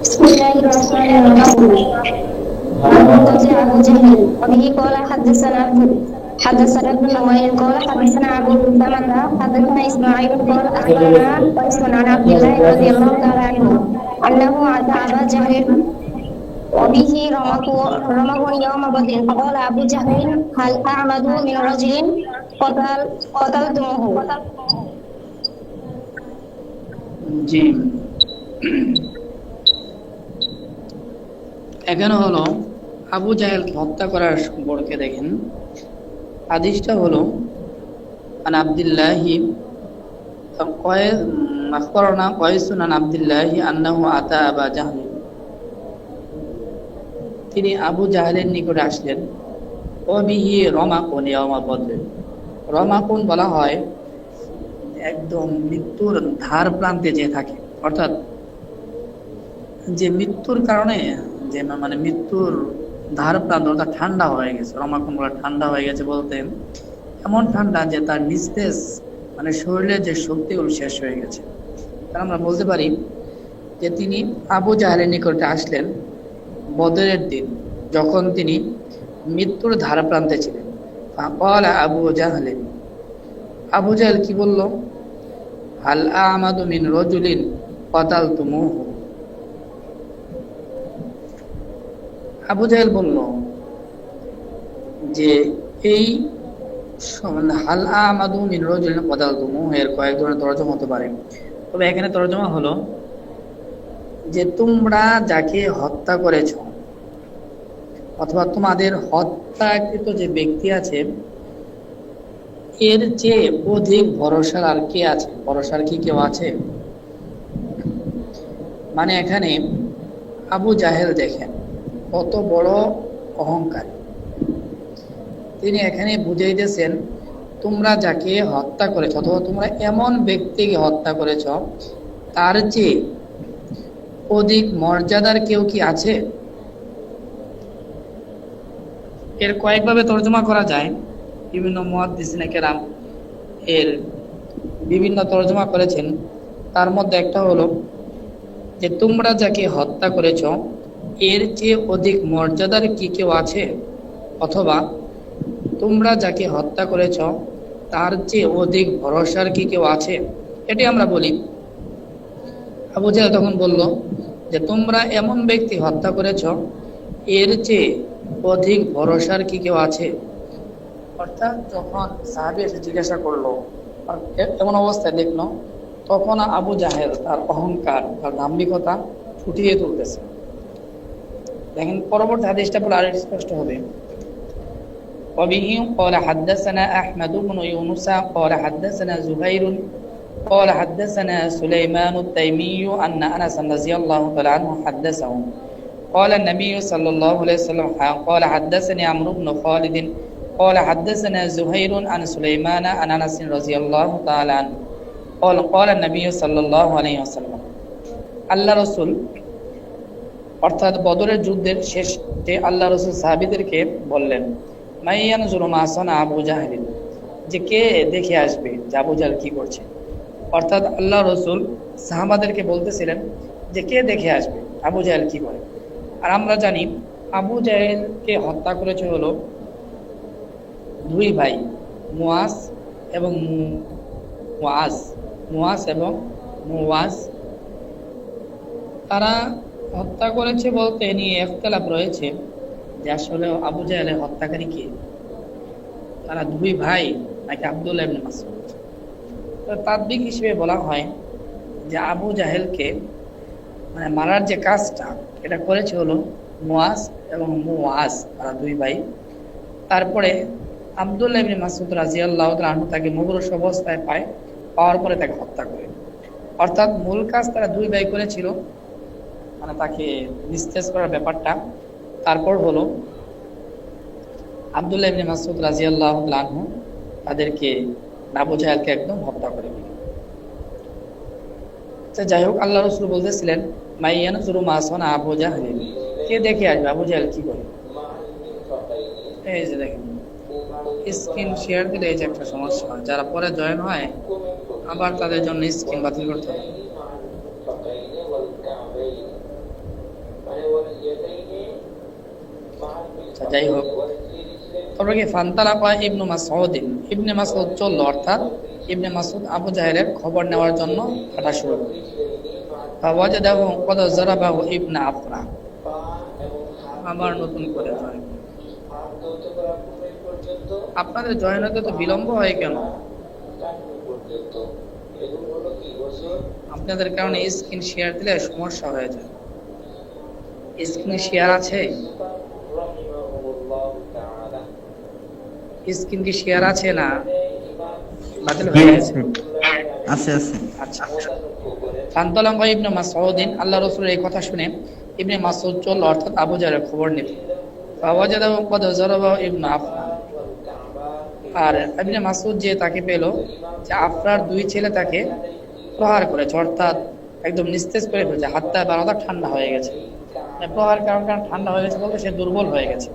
Bismillahirrahmanirrahim. Abu Jahil. Wabihi qala حدثنا ابن نمير قال حدثنا ابو ثمرة حدثنا اسماعيل قال اخبرنا قيس عن عبد الله رضي الله تعالى عنه انه اتى ابا جهل وبه رمق يوم بدر فقال ابو جهل هل اعمد من رجل قتلتموه. জি, এখানে হলো আবু জাহেলকে হত্যা করার সম্পর্কে দেখেন। হাদিসটা হলো আন আব্দুল্লাহি আখবারানা কয়েসুন আন আব্দুল্লাহি আন্নাহু আতা আবা জাহল, তিনি আবু জাহেলের নিকটে আসলেন। ওবিহি রমাকুন ইয়াউমা বদর, রমাকুন বলা হয় একদম মৃত্যুর ধার প্রান্তে যে থাকে, অর্থাৎ যে মৃত্যুর কারণে যে মানে মৃত্যুর ধার প্রান্ত, অর্থাৎ ঠান্ডা হয়ে গেছে। রমাকুন বলা ঠান্ডা হয়ে গেছে বলতে এমন ঠান্ডা যে তার নিস্তেজ মানে শরীরের যে শক্তিগুলো শেষ হয়ে গেছে। তার আমরা বলতে পারি যে তিনি আবু জাহেলের নিকটে আসলেন বদরের দিন, যখন তিনি মৃত্যুর ধার প্রান্তে ছিলেন। ফাকাল আবু জাহল, আবু জাহেল কি বলল? হাল আমাদু মিন রাজুলিন কাতালতুমুহু, আবু জাহেল বলল যে এই হাল আমাদু মিন রাজুলিন কাতালতুমুহু এর কয়েক ধরনের তরজমা হতে পারে, তবে এখানে তরজমা হলো যে তোমরা যাকে হত্যা করেছ অথবা তোমাদের হত্যাকৃত যে ব্যক্তি আছে এর চেয়ে অধিক ভরসার আর কে আছে? ভরসার কি কেউ আছে? মানে এখানে আবু জাহেল দেখেন কত বড় অহংকার। তিনি এখানে বুঝাইতেছেন তোমরা যাকে হত্যা করেছ অথবা তোমরা এমন ব্যক্তিকে হত্যা করেছ তার চেয়ে অধিক মর্যাদার কেউ কি আছে? এর কয়েকভাবে তর্জমা করা যায়। বিভিন্ন মুহাদ্দিসিনে কেরাম এর বিভিন্ন তর্জমা করেছেন। তার মধ্যে একটা হলো যে তোমরা যাকে হত্যা করেছ এর চেয়ে অধিক মর্যাদার কি কেউ আছে, অথবা তোমরা যাকে হত্যা করেছ তার চেয়ে অধিক ভরসার কি কেউ আছে, এটি আমরা বলি। আবু জাহেল তখন বলল যে তোমরা এমন ব্যক্তি হত্যা করেছ এর চেয়ে অধিক ভরসার কি কেউ আছে। অর্থাৎ যখন সাহাবী এসে জিজ্ঞাসা করলো, এমন অবস্থায় দেখলো, তখন আবু জাহেল তার অহংকার, তার দাম্ভিকতা ফুটিয়ে তুলতেছে। দেখেন পরবর্তী হাদিসটা পরে আরো স্পষ্ট হবে। وبه قال حدثنا أحمد بن يونس قال حدثنا زهير قال حدثنا سليمان التيمي أن أنس رضي الله تعالى عنه حدثه قال النبي صلى الله عليه وسلم قال حدثني عمرو بن خالد قال حدثنا زهير عن سليمان عن أنس رضي الله تعالى عنه قال قال النبي صلى الله عليه وسلم, আল্লাহ রসুল অর্থাৎ বদরের যুদ্ধের শেষে আল্লাহ রসুল সাহাবীদেরকে বললেন, মাইয়ানজুরু মা সানা আবু জাহেল, যে কে দেখে আসবে যে আবু জাহেল কি করছে। অর্থাৎ আল্লাহ রসুল সাহাবাদেরকে বলতেছিলেন যে কে দেখে আসবে আবু জাহেল কি করে। আর আমরা জানি আবু জাহেলকে হত্যা করেছে হলো দুই ভাই, মুয়াজ এবং মুওয়াজ। তারা হত্যা করেছে বলতে নিয়ে ইখতিলাফ রয়েছে যে আসলে আবু জাহেলের হত্যাকারী কে, তারা দুই ভাই নাকি আব্দুল্লাহ ইবনে মাসউদ। তো তাদবিক হিসেবে বলা হয় যে আবু জাহেলকে মানে মারার যে কাজটা এটা করেছে হলো মুয়াজ এবং মুওয়াজ, তারা দুই ভাই। তারপরে আব্দুল্লাহ ইবনে মাসউদ রাদিয়াল্লাহু তাআলা আনহু তাকে মুমূর্ষ অবস্থায় পাওয়ার পরে তাকে হত্যা করে। অর্থাৎ মূল কাজ তারা দুই ভাই করেছিল, মানে তাকে নিস্তেজ করার ব্যাপারটা। তারপর হলো আব্দুল্লাহ ইবনে মাসউদ রাদিয়াল্লাহু তাআলা আনহু তাদেরকে আবু জাহেলকে একদম হত্যা করে দিল। যাই হোক, আল্লাহ রাসূল বলতেছিলেন মাইয়ানজুরু মা সানা আবু জাহেল, কে দেখে আসবে আবু জাহেল কি করে। এই যে দেখেন স্ক্রিন শেয়ার দিলে এই যে একটা সমস্যা হয়, যারা পরে জয়েন হয় আবার তাদের জন্য স্ক্রিন বাতিল করতে হবে। আচ্ছা, যাই হোক, তারপরে কি ফান্তালাকা ইবনু মাসউদ, ইবনে মাসউদ চলল, অর্থাৎ ইবনে মাসউদ আবু জাহেলের খবর নেওয়ার জন্য হাঁটা শুরু করল। ফাওয়াজাদাহু ক্বাদ যারাবাহু ইবনে আফরা। আমার নতুন করে জয়েন, আপনাদের জয়েন হতে তো বিলম্ব হয় কেন? আপনাদের কারণে স্ক্রিন শেয়ার দিলে সমস্যা হয়ে যায়। স্ক্রিন শেয়ার আছে? স্ক্রিন কি শেয়ার আছে না বাতিল হয়ে গেছে? আছে আছে। আচ্ছা, ফান্তালাকা ইবনে মাসউদিন, আল্লাহ রাসূলের এই কথা শুনে ইবনে মাসউদ চলল, অর্থাৎ আবু জাহলের খবর নিতে। ফাওয়াজাদাহু ক্বাদ যারাবাহু ইবনে আফরা। আর ইবনে মাসউদ যে তাকে পেল যে আফরার দুই ছেলে তাকে প্রহার করেছে, অর্থাৎ একদম নিস্তেজ করে ফেলেছে, হাতটা বারোটা ঠান্ডা হয়ে গেছে। প্রহার কারণ ঠান্ডা হয়ে গেছে বলতে সে দুর্বল হয়ে গেছে।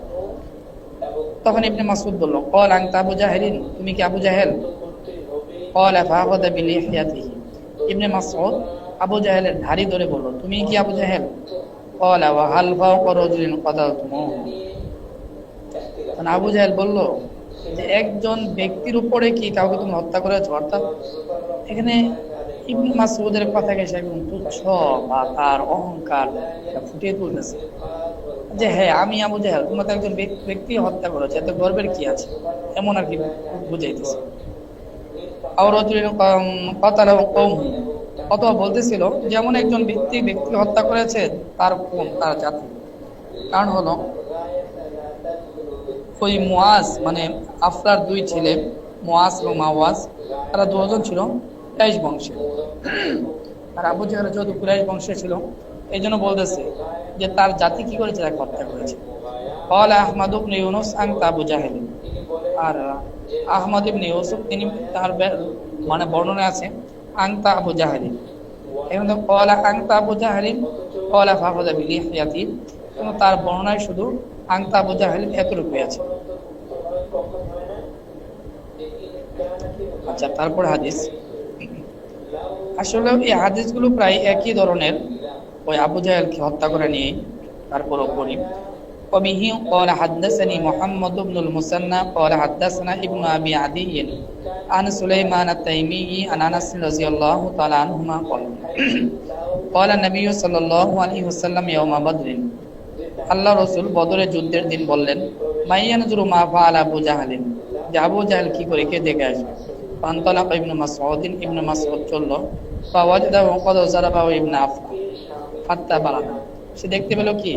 তখন ইবনে মাসউদ বলল, ক্বাল আনতা আবু জাহেলিন, তুমি কি আবু জাহেল? ক্বালা ফাআখাযা বিলিহিয়াতিহি। ইবনে মাসউদ আবু জাহেলের ধাড়ি ধরে বলল, তুমি কি আবু জাহেল? ক্বালা ওয়া হাল ফাওকা রাজুলিন কাতালতুমুহু। তখন আবু জাহেল বলল যে একজন ব্যক্তির উপরে কি কাউকে তুমি হত্যা করেছো? অর্থাৎ এখানে ইবনে মাসউদের কথাকে সে একদম তুচ্ছ বা তার অহংকার ফুটিয়ে তুলতেছে যে হ্যাঁ, আমি আবু জাহেল, তোমরা তো একজন ব্যক্তি হত্যা করেছো, এত গর্বের কি আছে, এমন আর কি বুঝাইতেছে। অথবা বলতেছিল যেমন একজন ব্যক্তি হত্যা করেছে, তার কোন তার জাতি। কারণ হলো ওই মুআজ মানে আফরার দুই ছেলে মুআজ এবং মাওয়াজ, তারা দুজন ছিল কুরাইশ বংশের। আর আবু জাহেল যেহেতু কুরাইশ বংশের ছিল, এই জন্য বলতেছে যে তার জাতি কি করেছে, তাকে হত্যা করেছে। ক্বাল আহমদ ইবনে ইউনুস আনতা আবু জাহেল। আর আহমদ ইবনে ইউসুফ তিনি তার মানে বর্ণনা আছে আনতা আবু জাহেল। এখানে তো ক্বাল আনতা আবু জাহেল, ক্বাল ফাখাযা বিলিহিয়াতি, কিন্তু তার বর্ণনায় শুধু আনতা আবু জাহেল এতটুকুই আছে। আচ্ছা, তারপর হাদিস। আসলে এই হাদিসগুলো প্রায় একই ধরনের, ওই আবু জাহেলকে হত্যা করে নিয়ে। তারপর পড়ি, وبه قال حدثني محمد بن المثنى قال حدثنا ابن ابي عدي عن سليمان التيمي عن انس رضي الله تعالى عنهما قال قال النبي صلى الله عليه وسلم يوم بدر, আল্লাহ রাসূল বদরের যুদ্ধের দিন বললেন, মাইয়ানজুরু মা ফাআলা আবু জাহলিন, যে আবু জাহেল কি করে, কে দেখে আসবে। ফান্তালাকা ইবনে মাসউদ, ইবনে মাসউদ চলল, ফাওয়াজাদাহু ক্বাদ যারাবাহু ইবনে আফরা হাত্তা বারাদা। সে দেখতে পেল কি,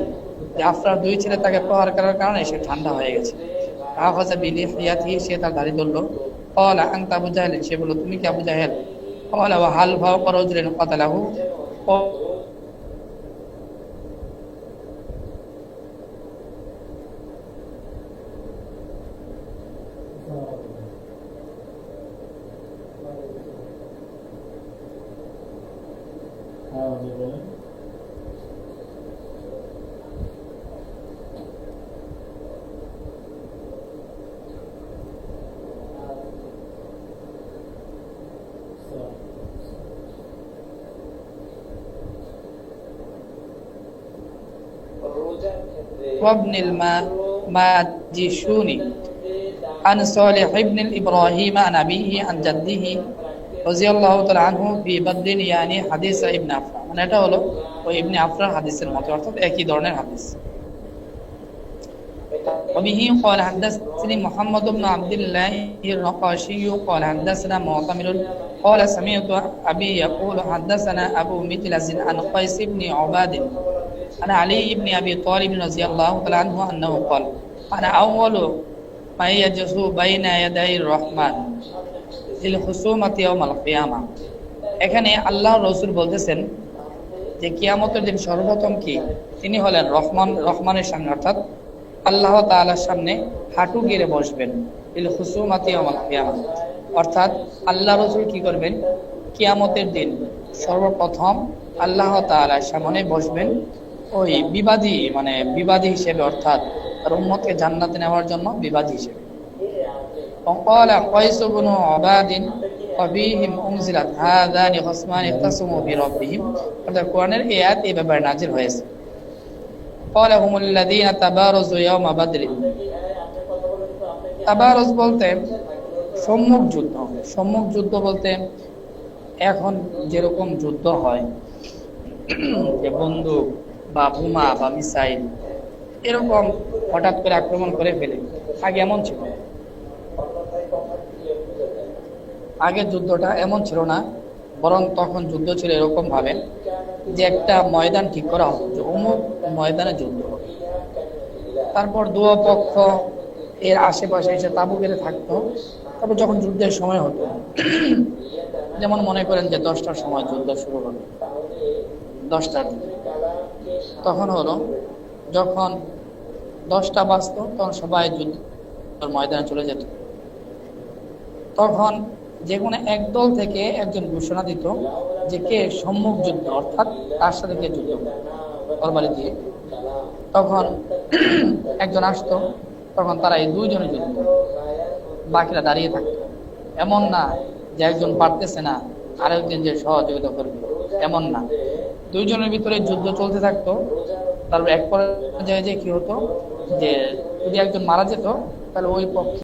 যে আফরার দুই ছেলে তাকে প্রহার করার কারণে সে ঠান্ডা হয়ে গেছে। ফাখাযা বিলিহিয়াতিহি, সে তার দাড়ি ধরল। ক্বালা আনতা আবু জাহেল, সে বলল, তুমি কি আবু জাহেল? ক্বালা ওয়া হাল ফাওকা রাজুলিন কাতালাহু। وابن الماجشوني عن صالح بن إبراهيم عن أبيه عن جده رضي الله تعالى عنه في بدر, يعني حديث ابن عفران, মানে এটা হলো ওই ইবনে আফরার হাদিসের মতো, অর্থাৎ একই ধরনের হাদিস। وبه قال حدثني محمد بن عبد الله الرقاشي قال حدثنا معتمر قال سمعت أبي يقول حدثنا أبو مجلس عن قيس بن عباد عن علي بن أبي طالب رضي الله تعالى عنه أنه قال أنا أول ما يجلس بين يدي الرحمن للخصومة يوم القيامة। এখানে আল্লাহর রাসূল বলতেছেন যে কিয়ামতের দিন সর্বপ্রথম কি তিনি হলেন রহমানের সামনে, অর্থাৎ আল্লাহ তাআলার সামনে হাঁটু গেড়ে বসবেন। লিল খুসুমাতি ইয়াউমাল কিয়ামা, অর্থাৎ আল্লাহ রাসূল কি করবেন, কিয়ামতের দিন সর্বপ্রথম আল্লাহ তাআলার সামনে বসবেন ওই বিবাদী হিসেবে, অর্থাৎ তার উম্মতকে জান্নাতে নেওয়ার জন্য বিবাদী হিসেবে। وقال قيس بن عباد وفيهم أنزلت هذان خصمان اختصموا بربهم, অর্থাৎ কোরআনের এই আয়াত এই ব্যাপারে নাযিল হয়েছে। ক্বালা হুমুল্লাযীনা তাবারাযু ইয়াওমা বাদর। তাবারুজ বলতে সম্মুখ যুদ্ধ। সম্মুখ যুদ্ধ বলতে এখন যেরকম যুদ্ধ হয়, যে বন্দুক বা বোমা বা মিসাইল এরকম হঠাৎ করে আক্রমণ করে ফেলে, আগে এমন ছিল না। আগের যুদ্ধটা এমন ছিল না, বরং তখন যুদ্ধ ছিল এরকম ভাবে যে একটা ময়দান ঠিক করা হতো যে অমুক ময়দানে যুদ্ধ হবে। তারপর দুই পক্ষ এর আশেপাশে এসে তাঁবু গেড়ে থাকতো। তারপর যখন যুদ্ধের সময় হতো, যেমন মনে করেন যে 10টার সময় যুদ্ধ শুরু হলো, 10টার দিকে, তখন হলো যখন 10টা বাজতো তখন সবাই যুদ্ধ ময়দানে চলে যেত। তখন যে কোনো এক দল থেকে একজন ঘোষণা দিত যে কে সম্মুখ যুদ্ধ, অর্থাৎ তার সাথে কে যুদ্ধ তরবারি দিয়ে। তখন একজন আসতো, তখন তারা এই দুইজনে যুদ্ধ, বাকিরা দাঁড়িয়ে থাকতো। এমন না যে একজন পারতেছে না আরেকজন যে সহযোগিতা করবে, এমন না, দুইজনের ভিতরে যুদ্ধ চলতে থাকতো। তারপর এক পর্যায়ে যে কি হতো, যে যদি একজন মারা যেত তাহলে ওই পক্ষে